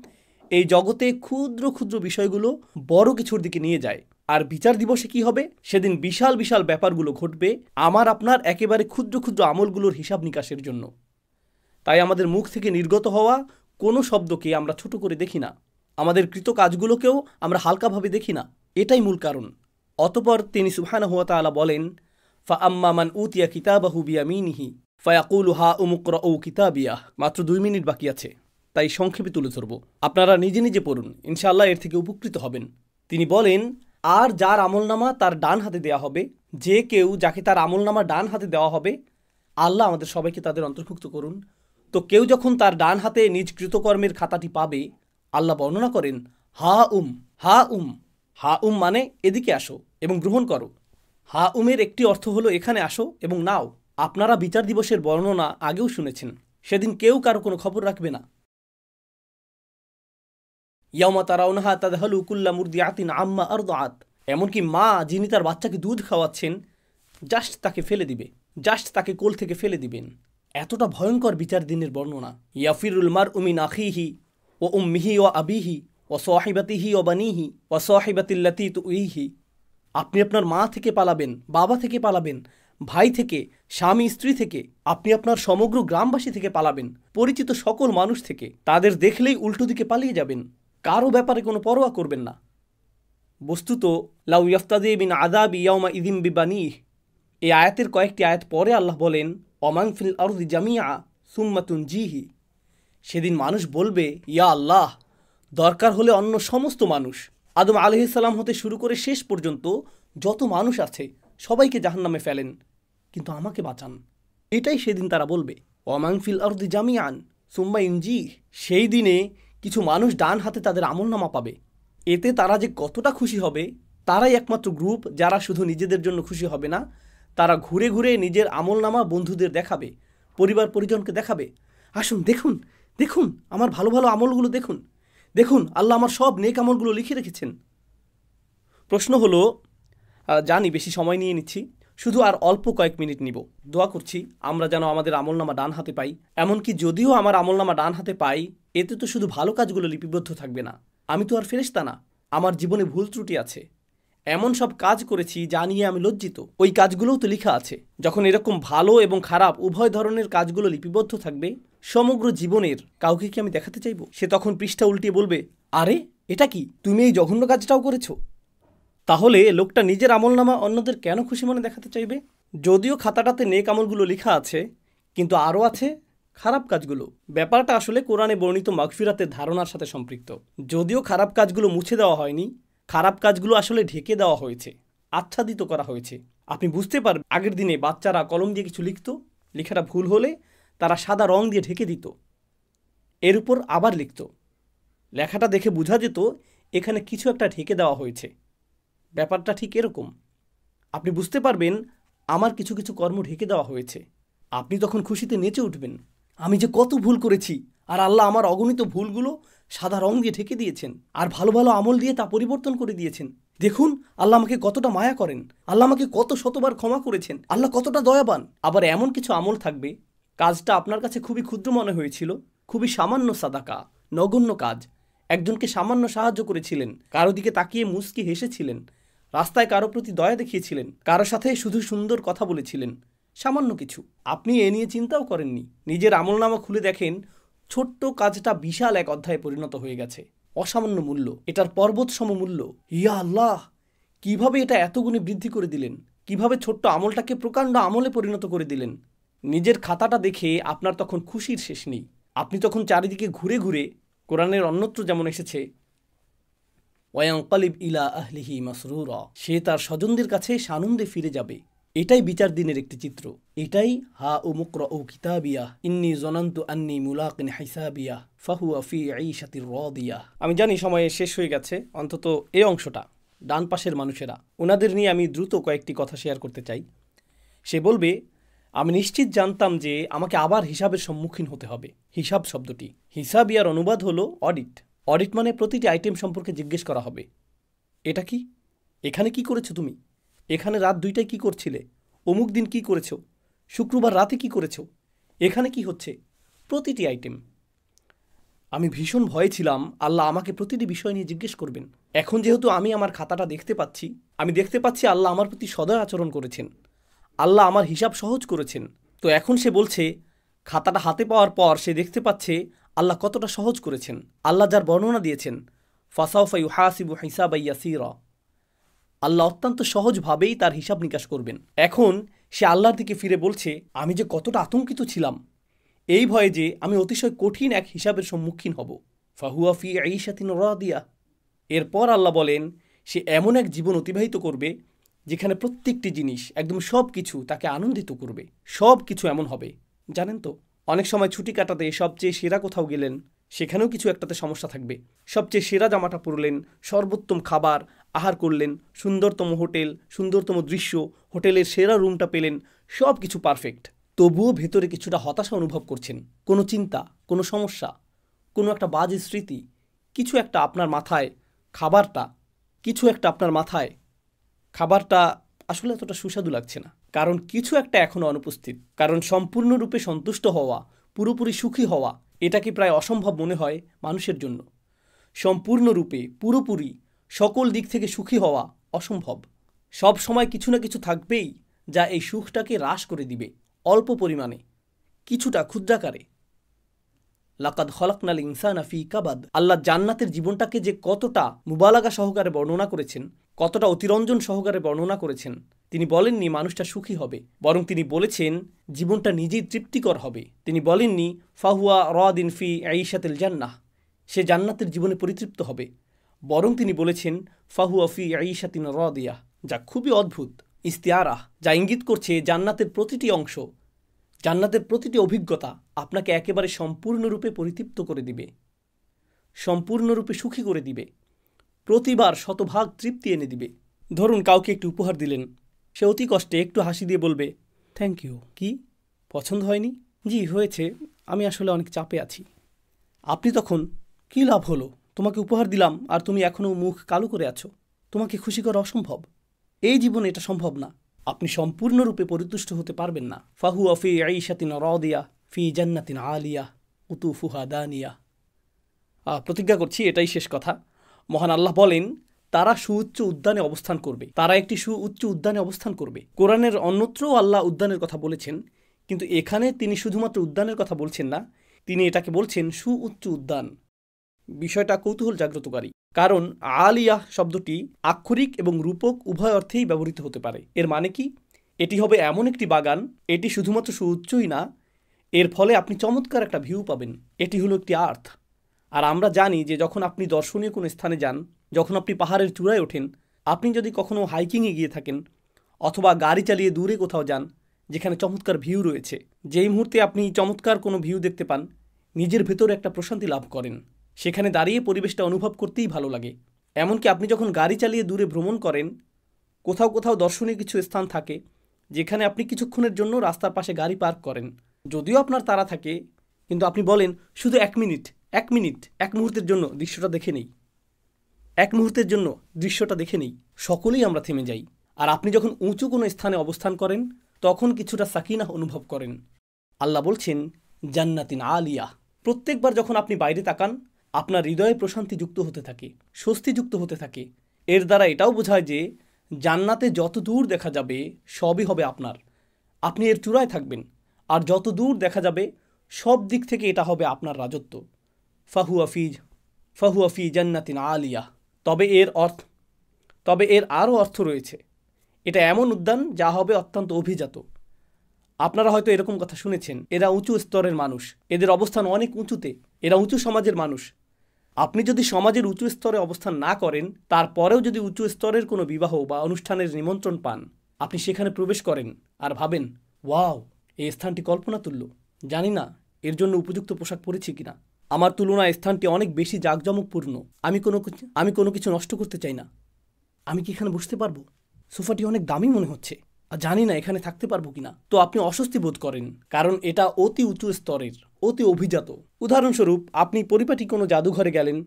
এই জগতে ক্ষুদ্র ক্ষুদ্র বিষয়গুলো বড় কিছুর দিকে নিয়ে যায়। আর বিচার দিবসে কি হবে? সেদিন বিশাল বিশাল ব্যাপারগুলো ঘটবে আমার আপনার একেবারে ক্ষুদ্র ক্ষুদ্র আমলগুলোর হিসাব নিকাশের জন্য। তাই আমাদের মুখ থেকে নির্গত হওয়া কোনো শব্দকে আমরা ছোট করে দেখি না, আমাদের কৃত কাজগুলোকেও আমরা হালকাভাবে দেখি না। এটাই মূল কারণ। অতঃপর তিনি সুবহানাহু ওয়া তাআলা বলেন, ফাআম্মা মান উতিয়া কিতাবাহু বিয়ামিনিহি ফায়াকুলু হা উমুকরাউ কিতাবিয়াহ। মাত্র 2 মিনিট বাকি আছে, তাই সংক্ষেপে তুলে ধরব। আপনারা নিজে নিজে পড়ুন, ইনশাআল্লাহ এর থেকে উপকৃত হবেন। তিনি বলেন, আর যার আমলনামা তার ডান হাতে দেওয়া হবে, যে কেউ যাকে তার আমলনামা ডান হাতে দেওয়া হবে, আল্লাহ আমাদের সবাইকে তাদের অন্তর্ভুক্ত করুন। তো কেউ যখন তার ডান হাতে নিজ কৃতকর্মের খাতাটি পাবে, আল্লাহ বর্ণনা করেন, হা উম হা উম। হা উম মানে এদিকে আসো এবং গ্রহণ করো। হা উমের একটি অর্থ হলো এখানে আসো এবং নাও। আপনারা বিচার দিবসের বর্ণনা আগেও শুনেছেন। সেদিন কেউ কারো কোনো খবর রাখবে না। ইয়াউমা তারাউনাহা তাযহালু কুল্লু মুরদিআতিন আম্মা আরদাআত। এমনকি মা যিনি তার বাচ্চাকে দুধ খাওয়াচ্ছেন, জাস্ট তাকে ফেলে দিবে, জাস্ট তাকে কোল থেকে ফেলে দিবেন। এতটা ভয়ঙ্কর বিচার দিনের বর্ণনা। ইয়াফিরুল মারউ মিন আখিহি ওয়া উম্মিহি ওয়া আবিহি ওয়া সাহিবাতিহি ওয়া বানিহি ওয়া সাহিবাতিল্লাতী তুইহি। আপনি আপনার মা থেকে পালাবেন, বাবা থেকে পালাবেন, ভাই থেকে, স্বামী স্ত্রী থেকে, আপনি আপনার সমগ্র গ্রামবাসী থেকে পালাবেন, পরিচিত সকল মানুষ থেকে। তাদের দেখলেই উল্টো দিকে পালিয়ে যাবেন, কারো ব্যাপারে কোনো পরোয়া করবেন না। বস্তুত লাউ ইয়াফতাদি মিন আযাবি ইয়াউমা ইযিম বিবানিহ। এই আয়াতের কয়েকটি আয়াত পরে আল্লাহ বলেন, ওমান ফিল আরদি জামিআ সুম্মা তুনজিহি। সেদিন মানুষ বলবে, ইয়া আল্লাহ, দরকার হলে অন্য সমস্ত মানুষ, আদম আলাইহিস সালাম হতে শুরু করে শেষ পর্যন্ত যত মানুষ আছে সবাইকে জাহান্নামে ফেলেন, কিন্তু আমাকে বাঁচান। এটাই সেদিন তারা বলবে, ওমান ফিল আরদি জামিআন সুম্মা ইনজিহ। সেই দিনে কিছু মানুষ ডান হাতে তাদের আমলনামা পাবে। এতে তারা যে কতটা খুশি হবে, তারাই একমাত্র গ্রুপ যারা শুধু নিজেদের জন্য খুশি হবে না, তারা ঘুরে ঘুরে নিজের আমলনামা বন্ধুদের দেখাবে, পরিবার পরিজনকে দেখাবে। আসুন দেখুন, দেখুন আমার ভালো ভালো আমলগুলো দেখুন, দেখুন আল্লাহ আমার সব নেক আমলগুলো লিখে রেখেছেন। প্রশ্ন হলো, জানি বেশি সময় নিয়ে নিচ্ছি, শুধু আর অল্প কয়েক মিনিট নিব। দোয়া করছি আমরা যেন আমাদের আমলনামা ডান হাতে পাই। এমনকি যদিও আমার আমলনামা ডান হাতে পাই, এতে তো শুধু ভালো কাজগুলো লিপিবদ্ধ থাকবে না। আমি তো আর ফেরেশতা না, আমার জীবনে ভুল ত্রুটি আছে, এমন সব কাজ করেছি যা নিয়ে আমি লজ্জিত, ওই কাজগুলোও তো লেখা আছে। যখন এরকম ভালো এবং খারাপ উভয় ধরনের কাজগুলো লিপিবদ্ধ থাকবে সমগ্র জীবনের, কাউকে কি আমি দেখাতে চাইব? সে তখন পৃষ্ঠা উল্টিয়ে বলবে, আরে এটা কি, তুমি এই জঘন্য কাজটাও করেছো? তাহলে লোকটা নিজের আমলনামা অন্যদের কেন খুশি মনে দেখাতে চাইবে? যদিও খাতাটাতে নেক আমলগুলো লেখা আছে, কিন্তু আরও আছে খারাপ কাজগুলো। ব্যাপারটা আসলে কোরআনে বর্ণিত মাগফিরাতের ধারণার সাথে সম্পৃক্ত। যদিও খারাপ কাজগুলো মুছে দেওয়া হয়নি, খারাপ কাজগুলো আসলে ঢেকে দেওয়া হয়েছে, আচ্ছাদিত করা হয়েছে। আপনি বুঝতে পারবেন, আগের দিনে বাচ্চারা কলম দিয়ে কিছু লিখত, লেখাটা ভুল হলে তারা সাদা রং দিয়ে ঢেকে দিত, এর উপর আবার লিখত। লেখাটা দেখে বোঝা যেত এখানে কিছু একটা ঢেকে দেওয়া হয়েছে। ব্যাপারটা ঠিক এরকম। আপনি বুঝতে পারবেন আমার কিছু কিছু কর্ম ঢেকে দেওয়া হয়েছে। আপনি তখন খুশিতে নেচে উঠবেন, আমি যে কত ভুল করেছি, আর আল্লাহ আমার অগণিত ভুলগুলো সাদা রং দিয়ে ঢেকে দিয়েছেন, আর ভালো ভালো আমল দিয়ে তা পরিবর্তন করে দিয়েছেন। দেখুন আল্লাহ আমাকে কতটা মায়া করেন, আল্লাহ আমাকে কত শতবার ক্ষমা করেছেন, আল্লাহ কতটা দয়াবান। আবার এমন কিছু আমল থাকবে, কাজটা আপনার কাছে খুবই ক্ষুদ্র মনে হয়েছিল, খুবই সামান্য সাদাকা, নগণ্য কাজ, একজনকে সামান্য সাহায্য করেছিলেন, কারো দিকে তাকিয়ে মুচকি হেসেছিলেন, রাস্তায় কারো প্রতি দয়া দেখিয়েছিলেন, কারো সাথে শুধু সুন্দর কথা বলেছিলেন, সামান্য কিছু। আপনি এ নিয়ে চিন্তাও করেননি। নিজের আমলনামা খুলে দেখেন ছোট্ট কাজটা বিশাল এক অধ্যায়ে পরিণত হয়ে গেছে। অসামান্য মূল্য, এটার পর্বত সম মূল্য। ইয়া আল্লাহ, কিভাবে এটা এত গুণে বৃদ্ধি করে দিলেন, কিভাবে ছোট্ট আমলটাকে প্রকাণ্ড আমলে পরিণত করে দিলেন। নিজের খাতাটা দেখে আপনার তখন খুশির শেষ নেই। আপনি তখন চারিদিকে ঘুরে ঘুরে, কোরআনের অন্যত্র যেমন এসেছে, ওয়ায়ানকালিব ইলা আহলিহি মাসরুরা, সে তার স্বজনদের কাছে সানন্দে ফিরে যাবে। এটাই বিচার দিনের একটি চিত্র। এটাই হা ও মুকরাউ কিতাবিয়া ইন্নী জনান্তু আন্নী মুলাকিন হিসাবিয়া ফাহুয়া ফি ঈশাতির রাদিয়া। আমি জানি সময় শেষ হয়ে গেছে, অন্তত এই অংশটা ডান পাশের মানুষেরা, ওনাদের নিয়ে আমি দ্রুত কয়েকটি কথা শেয়ার করতে চাই। সে বলবে, আমি নিশ্চিত জানতাম যে আমাকে আবার হিসাবের সম্মুখীন হতে হবে। হিসাব শব্দটি, হিসাব ইয়ার অনুবাদ হলো অডিট। অডিট মানে প্রতিটি আইটেম সম্পর্কে জিজ্ঞেস করা হবে। এটা কি? এখানে কি করেছো তুমি? এখানে রাত 2টায় কি করছিলে? অমুক দিন কি করেছো? শুক্রবার রাতে কি করেছো? এখানে কি হচ্ছে? প্রতিটি আইটেম। আমি ভীষণ ভয়ে ছিলাম আল্লাহ আমাকে প্রতিটি বিষয় নিয়ে জিজ্ঞেস করবেন। এখন যেহেতু আমি আমার খাতাটা দেখতে পাচ্ছি, আমি দেখতে পাচ্ছি আল্লাহ আমার প্রতি সদয় আচরণ করেছেন, আল্লাহ আমার হিসাব সহজ করেছেন। তো এখন সে বলছে, খাতাটা হাতে পাওয়ার পর সে দেখতে পাচ্ছে আল্লাহ কতটা সহজ করেছেন। আল্লাহ যার বর্ণনা দিয়েছেন, ফাসাউফা ইউহাসিবু হিসাবান ইয়াসীরা, আল্লাহ অত্যন্ত সহজভাবেই তার হিসাব নিকাশ করবেন। এখন সে আল্লাহর দিকে ফিরে বলছে, আমি যে কতটা আতঙ্কিত ছিলাম এই ভয়ে যে আমি অতিশয় কঠিন এক হিসাবের সম্মুখীন হব। ফাহুয়া ফি ঈশাতিন রাদিয়া। এরপর আল্লাহ বলেন, সে এমন এক জীবন অতিবাহিত করবে যেখানে প্রত্যেকটি জিনিস, একদম সব কিছু তাকে আনন্দিত করবে। সব কিছু এমন হবে, জানেন তো, অনেক সময় ছুটি কাটাতে সবচেয়ে সেরা কোথাও গেলেন, সেখানেও কিছু একটাতে সমস্যা থাকবে। সবচেয়ে সেরা জামাটা পরলেন, সর্বোত্তম খাবার আহার করলেন, সুন্দরতম হোটেল, সুন্দরতম দৃশ্য, হোটেলের সেরা রুমটা পেলেন, সব কিছু পারফেক্ট, তবুও ভেতরে কিছুটা হতাশা অনুভব করছেন। কোনো চিন্তা, কোনো সমস্যা, কোনো একটা বাজে স্মৃতি, কিছু একটা আপনার মাথায়, খাবারটা আসলে এতটা সুস্বাদু লাগছে না। কারণ কিছু একটা এখনও অনুপস্থিত। কারণ সম্পূর্ণরূপে সন্তুষ্ট হওয়া, পুরোপুরি সুখী হওয়া, এটা কি প্রায় অসম্ভব মনে হয় মানুষের জন্য। সম্পূর্ণরূপে, পুরোপুরি, সকল দিক থেকে সুখী হওয়া অসম্ভব। সব সময় কিছু না কিছু থাকবেই যা এই সুখটাকে হ্রাস করে দিবে, অল্প পরিমাণে, কিছুটা ক্ষুদ্রাকারে। লাকাদ খলাকনাল ইনসানা ফি কাবাদ। আল্লাহ জান্নাতের জীবনটাকে যে কতটা মুবালাগা সহকারে বর্ণনা করেছেন, কতটা অতিরঞ্জন সহকারে বর্ণনা করেছেন। তিনি বলেননি মানুষটা সুখী হবে, বরং তিনি বলেছেন জীবনটা নিজেই তৃপ্তিকর হবে। তিনি বলেননি ফাহুয়া রাদিন ফি ঈশাতিল জান্নাহ, সে জান্নাতের জীবনে পরিতৃপ্ত হবে, বরং তিনি বলেছেন ফাহুয়া ফি ঈশাতিন রাদিয়াহ, যা খুবই অদ্ভুত ইস্তিআরাহ, যা ইঙ্গিত করছে জান্নাতের প্রতিটি অংশ, জান্নাতের প্রতিটি অভিজ্ঞতা আপনাকে একেবারে সম্পূর্ণরূপে পরিতৃপ্ত করে দিবে, সম্পূর্ণরূপে সুখী করে দিবে, প্রতিবার শতভাগ তৃপ্তি এনে দিবে। ধরুন কাউকে একটু উপহার দিলেন, সে অতি কষ্টে একটু হাসি দিয়ে বলবে থ্যাংক ইউ। কি, পছন্দ হয়নি? জি হয়েছে, আমি আসলে অনেক চাপে আছি। আপনি তখন, কী লাভ হলো, তোমাকে উপহার দিলাম আর তুমি এখনও মুখ কালো করে আছো, তোমাকে খুশি করা অসম্ভব, এই জীবনে এটা সম্ভব না। আপনি সম্পূর্ণরূপে পরিতুষ্ট হতে পারবেন না। ফাহুয়া ফি ঈশাতিন রাদিয়া ফি জান্নাতিন আলিয়া কুতুফুহা দানিয়া। প্রতিজ্ঞা করছি এটাই শেষ কথা। মহান আল্লাহ বলেন, তারা সুউচ্চ উদ্যানে অবস্থান করবে, তারা একটি সুউচ্চ উদ্যানে অবস্থান করবে। কোরআনের অন্যত্রও আল্লাহ উদ্যানের কথা বলেছেন, কিন্তু এখানে তিনি শুধুমাত্র উদ্যানের কথা বলছেন না, তিনি এটাকে বলছেন সুউচ্চ উদ্যান। বিষয়টা কৌতূহল জাগ্রতকারী, কারণ আলিয়াহ শব্দটি আক্ষরিক এবং রূপক উভয় অর্থেই ব্যবহৃত হতে পারে। এর মানে কি? এটি হবে এমন একটি বাগান, এটি শুধুমাত্র সুউচ্চই না, এর ফলে আপনি চমৎকার একটা ভিউ পাবেন। এটি হলো একটি আর্থ। আর আমরা জানি যে যখন আপনি দর্শনীয় কোনো স্থানে যান, যখন আপনি পাহাড়ের চূড়ায় ওঠেন, আপনি যদি কখনো হাইকিংয়ে গিয়ে থাকেন অথবা গাড়ি চালিয়ে দূরে কোথাও যান যেখানে চমৎকার ভিউ রয়েছে, যেই মুহূর্তে আপনি চমৎকার কোনো ভিউ দেখতে পান, নিজের ভেতরে একটা প্রশান্তি লাভ করেন। সেখানে দাঁড়িয়ে পরিবেশটা অনুভব করতেই ভালো লাগে। এমনকি আপনি যখন গাড়ি চালিয়ে দূরে ভ্রমণ করেন, কোথাও কোথাও দর্শনীয় কিছু স্থান থাকে যেখানে আপনি কিছুক্ষণের জন্য রাস্তার পাশে গাড়ি পার্ক করেন, যদিও আপনার তাড়া থাকে, কিন্তু আপনি বলেন শুধু 1 মিনিট, 1 মুহূর্তের জন্য দৃশ্যটা দেখে নেই, 1 মুহূর্তের জন্য দৃশ্যটা দেখে নেই। সকলেই আমরা থেমে যাই। আর আপনি যখন উঁচু কোনো স্থানে অবস্থান করেন তখন কিছুটা সাকিনাহ অনুভব করেন। আল্লাহ বলছেন জান্নাতিন আলিয়া। প্রত্যেকবার যখন আপনি বাইরে তাকান আপনার হৃদয়ে প্রশান্তি যুক্ত হতে থাকে, স্বস্তি যুক্ত হতে থাকে। এর দ্বারা এটাও বোঝায় যে জান্নাতে যত দূর দেখা যাবে সবই হবে আপনার, আপনি এর চূড়ায় থাকবেন, আর যত দূর দেখা যাবে সব দিক থেকে এটা হবে আপনার রাজত্ব। ফাহুয়া ফি জান্নাতিন আলিয়া। তবে এর আরও অর্থ রয়েছে। এটা এমন উদ্যান যা হবে অত্যন্ত অভিজাত। আপনারা হয়তো এরকম কথা শুনেছেন, এরা উঁচু স্তরের মানুষ, এদের অবস্থান অনেক উঁচুতে, এরা উঁচু সমাজের মানুষ। আপনি যদি সমাজের উঁচু স্তরে অবস্থান না করেন, তারপরেও যদি উঁচু স্তরের কোনো বিবাহ বা অনুষ্ঠানের নিমন্ত্রণ পান, আপনি সেখানে প্রবেশ করেন আর ভাবেন ওয়াও, এই স্থানটি কল্পনাতুল্য, জানি না এর জন্য উপযুক্ত পোশাক পরেছি কিনা, আমার তুলনায় স্থানটি অনেক বেশি জাঁকজমকপূর্ণ, আমি কোনো কিছু নষ্ট করতে চাই না, আমি কি এখানে বসতে পারবো? সোফাটি অনেক দামি মনে হচ্ছে, আর জানি না এখানে থাকতে পারবো কিনা। তো আপনি অস্বস্তি বোধ করেন, কারণ এটা অতি উঁচু স্তরের, অতি অভিজাত। উদাহরণস্বরূপ, আপনি পরিপাটি কোনো জাদুঘরে গেলেন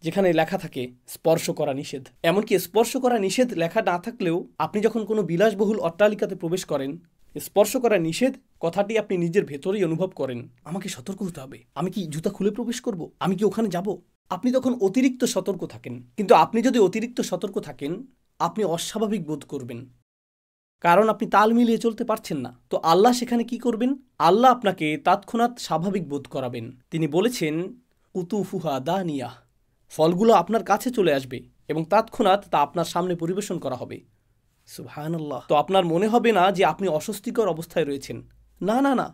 যেখানে লেখা থাকে স্পর্শ করা নিষেধ। এমনকি স্পর্শ করা নিষেধ লেখা না থাকলেও আপনি যখন কোনো বিলাসবহুল অট্টালিকাতে প্রবেশ করেন, স্পর্শ করা নিষেধ কথাটি আপনি নিজের ভেতরেই অনুভব করেন। আমাকে সতর্ক হতে হবে, আমি কি জুতা খুলে প্রবেশ করব? আমি কি ওখানে যাব? আপনি তখন অতিরিক্ত সতর্ক থাকেন। কিন্তু আপনি যদি অতিরিক্ত সতর্ক থাকেন, আপনি অস্বাভাবিক বোধ করবেন, কারণ আপনি তাল মিলিয়ে চলতে পারছেন না। তো আল্লাহ সেখানে কি করবেন? আল্লাহ আপনাকে তৎক্ষণাৎ স্বাভাবিক বোধ করাবেন। তিনি বলেছেন, কুতুফুহা দানিয়াহ, ফলগুলো আপনার কাছে চলে আসবে এবং তৎক্ষণাৎ তা আপনার সামনে পরিবেশন করা হবে। সুবহানাল্লাহ। তো আপনার মনে হবে না যে আপনি অস্বস্তিকর অবস্থায় রয়েছেন। না না না,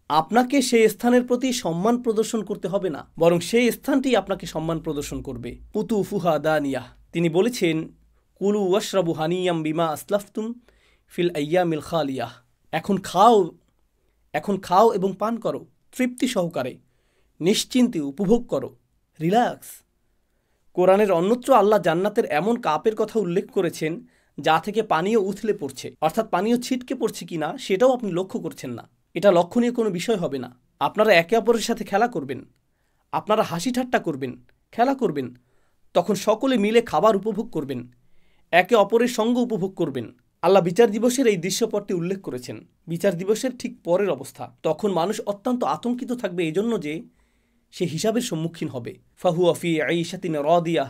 আপনাকে সেই স্থানের প্রতি সম্মান প্রদর্শন করতে হবে না, বরং সেই স্থানটি আপনাকে সম্মান প্রদর্শন করবে। কুতুফুহা দানিয়াহ। তিনি বলেছেন, কুলু ওয়াশরাবু হানিয়াম বিমা আসলাফতুম ফিল আইয়ামিল খালিয়াহ। এখন খাও এবং পান করো তৃপ্তি সহকারে, নিশ্চিন্তে উপভোগ করো, রিল্যাক্স। কোরআনের অন্যত্র আল্লাহ জান্নাতের এমন কাপের কথা উল্লেখ করেছেন যা থেকে পানীয় উথলে পড়ছে, অর্থাৎ পানীয় ছিটকে পড়ছে কিনা সেটাও আপনি লক্ষ্য করছেন না। এটা লক্ষণীয় কোনো বিষয় হবে না। আপনারা একে অপরের সাথে খেলা করবেন, আপনারা হাসি ঠাট্টা করবেন, খেলা করবেন, তখন সকলে মিলে খাবার উপভোগ করবেন, একে অপরের সঙ্গ উপভোগ করবেন। আল্লাহ বিচার দিবসের এই দৃশ্যপটটি উল্লেখ করেছেন। বিচার দিবসের ঠিক পরের অবস্থা, তখন মানুষ অত্যন্ত আতঙ্কিত থাকবে এজন্য যে সে হিসাবের সম্মুখীন হবে। ফাহুয়া ফি আইশাতিন রাদিয়াহ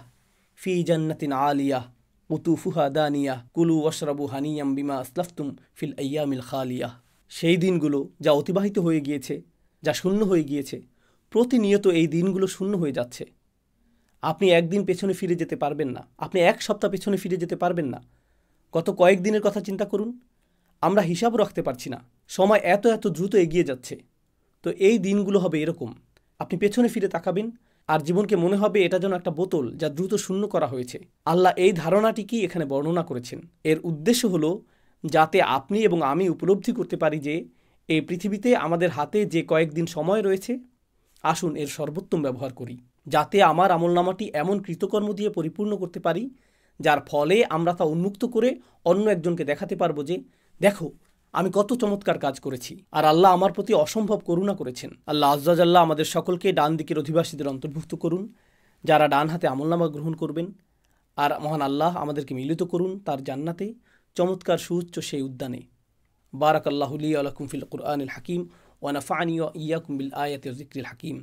ফি জান্নাতিন আলিয়াহ কুতুফুহা দানিয়াহ কুলু ওয়াশরাবু হানিয়াম বিমা আসলাফতুম ফিল আইয়ামিল খালিয়াহ। সেই দিনগুলো যা অতিবাহিত হয়ে গিয়েছে, যা শূন্য হয়ে গিয়েছে, প্রতিনিয়ত এই দিনগুলো শূন্য হয়ে যাচ্ছে। আপনি একদিন পেছনে ফিরে যেতে পারবেন না, আপনি এক সপ্তাহ পেছনে ফিরে যেতে পারবেন না। গত কয়েকদিনের কথা চিন্তা করুন, আমরা হিসাবও রাখতে পারছি না, সময় এত এত দ্রুত এগিয়ে যাচ্ছে। তো এই দিনগুলো হবে এরকম, আপনি পেছনে ফিরে তাকাবেন আর জীবনকে মনে হবে এটা যেন একটা বোতল যা দ্রুত শূন্য করা হয়েছে। আল্লাহ এই ধারণাটিকেই এখানে বর্ণনা করেছেন। এর উদ্দেশ্য হলো যাতে আপনি এবং আমি উপলব্ধি করতে পারি যে এই পৃথিবীতে আমাদের হাতে যে কয়েকদিন সময় রয়েছে, আসুন এর সর্বোত্তম ব্যবহার করি, যাতে আমার আমলনামাটি এমন কৃতকর্ম দিয়ে পরিপূর্ণ করতে পারি যার ফলে আমরা তা উন্মুক্ত করে অন্য একজনকে দেখাতে পারবো যে দেখো আমি কত চমৎকার কাজ করেছি, আর আল্লাহ আমার প্রতি অসম্ভব করুণা করেছেন। আল্লাহ আজ্জা জাল্লাহ আমাদের সকলকে ডান দিকের অধিবাসীদের অন্তর্ভুক্ত করুন, যারা ডান হাতে আমলনামা গ্রহণ করবেন। আর মহান আল্লাহ আমাদেরকে মিলিত করুন তার জান্নাতে, চমৎকার সুউচ্চ সেই উদ্যানে। বারাকাল্লাহু লি ওয়া লাকুম ফিল কুরআনিল হাকিম ওয়া নাফা'নি ওয়া ইয়্যাকুম বিল আয়াতি ওয়া যিকরিল হাকিম।